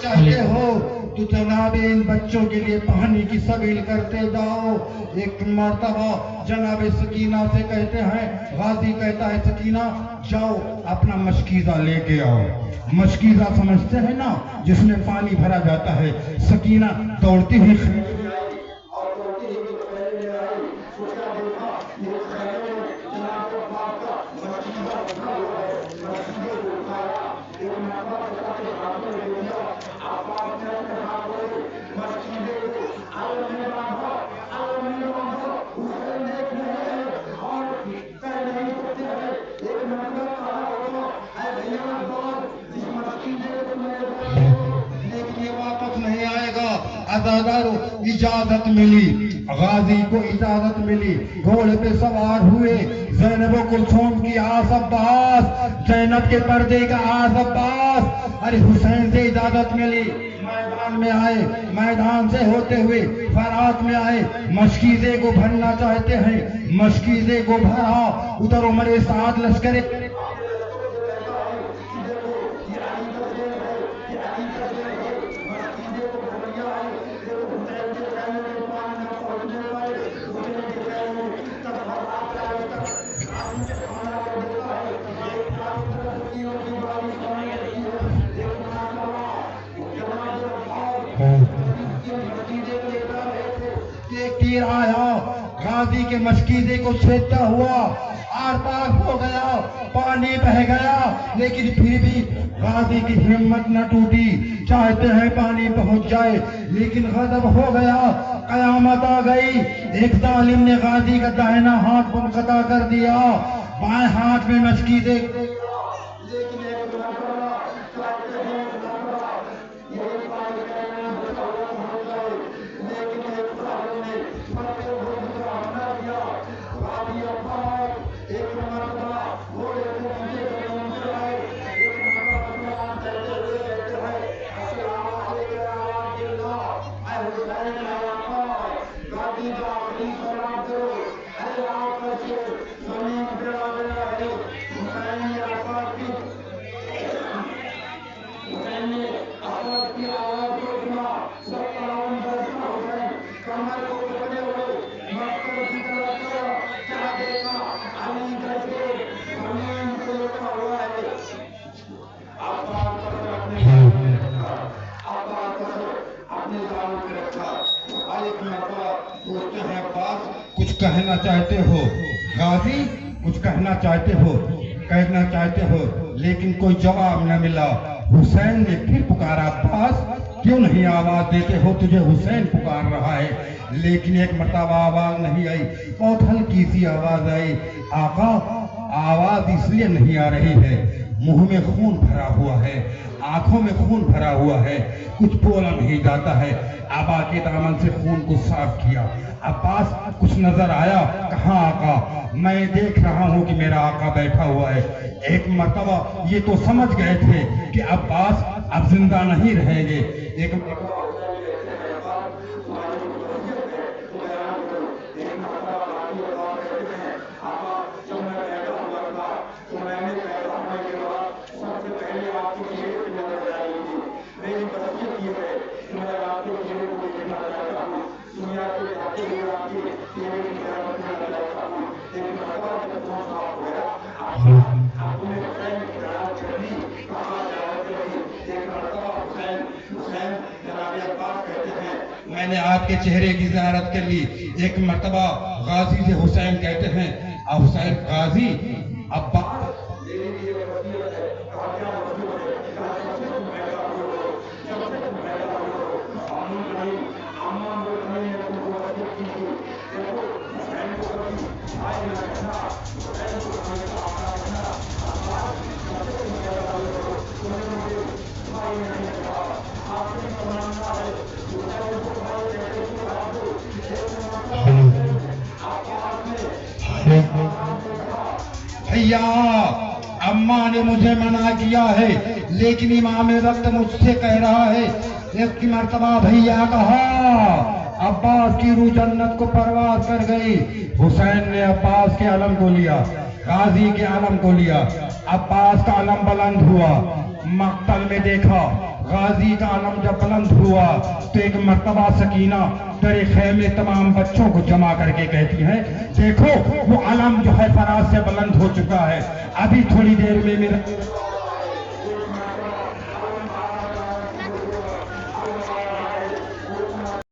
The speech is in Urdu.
چاہتے ہو تو جناب ان بچوں کے لیے پانی کی سبیل کرتے جاؤ. ایک مرتبہ جناب سکینہ سے کہتے ہیں, غازی کہتا ہے سکینہ جاؤ اپنا مشکیزہ لے کے آؤ. مشکیزہ سمجھتے ہیں نا، جس میں پانی بھرا جاتا ہے. سکینہ دوڑتی ہوئی اجازت ملی، غازی کو اجازت ملی، گھوڑے پہ سوار ہوئے. زینب و کلثوم کی آس عباس، زینب کے پردے کا آس عباس. ارے حسین سے اجازت ملی، میدان میں آئے. میدان سے ہوتے ہوئے فرات میں آئے. مشکیزے کو بھرنا چاہتے ہیں، مشکیزے کو بھرا. ادھر عمر سعد لشکر تیر آیا، غازی کے مشکیزے کو چھیدتا ہوا، آر پار ہو گیا، پانی بہ گیا. لیکن پھر بھی غازی کی ہمت نہ ٹوٹی. چاہتے ہیں پانی پہنچ جائے، لیکن غضب ہو گیا. قیامت آ گئی. ایک ظالم نے غازی کا داہنا ہاتھ منقطع کر دیا، بائیں ہاتھ میں مشکیزے. کچھ کہنا چاہتے ہو غازی، کچھ کہنا چاہتے ہو، کہنا چاہتے ہو، لیکن کوئی جواب نہ ملا. حسین نے پھر پکارا، عباس کیوں نہیں آواز دیتے ہو؟ تجھے حسین پکار رہا ہے. لیکن ایک مرتبہ آواز نہیں آئی، بہت ہلکی سی آواز آئی. آقا آواز اس لیے نہیں آ رہی ہے، منہ میں خون بھرا ہوا ہے، آنکھوں میں خون بھرا ہوا ہے، کچھ بولا نہیں جاتا ہے. آبا کے دامن سے خون کو صاف کیا. عباس کچھ نظر آیا؟ کہاں آقا؟ میں دیکھ رہا ہوں کہ میرا آقا بیٹھا ہوا ہے. ایک مرتبہ یہ تو سمجھ گئے تھے کہ عباس اب زندہ نہیں رہیں گے. ایک میں نے آپ کے چہرے کی زیارت کر لی. ایک مرتبہ غازی سے حسین کہتے ہیں، حسین غازی عباس اماں نے مجھے منع کیا ہے، لیکن امام وقت مجھ سے کہہ رہا ہے. ایک مرتبہ بھیا کہا، عباس کی روح جنت کو پرواز کر گئی. حسین نے عباس کے علم کو لیا، غازی کے علم کو لیا. عباس کا علم بلند ہوا. مقتل میں دیکھا غازی کا علم جب بلند ہوا تو ایک مرتبہ سکینہ در خیمے تمام بچوں کو جمع کر کے کہتی ہے دیکھو وہ علم جو ہے فراز سے بلند ہو چکا ہے، ابھی تھوڑی دیر میں میرا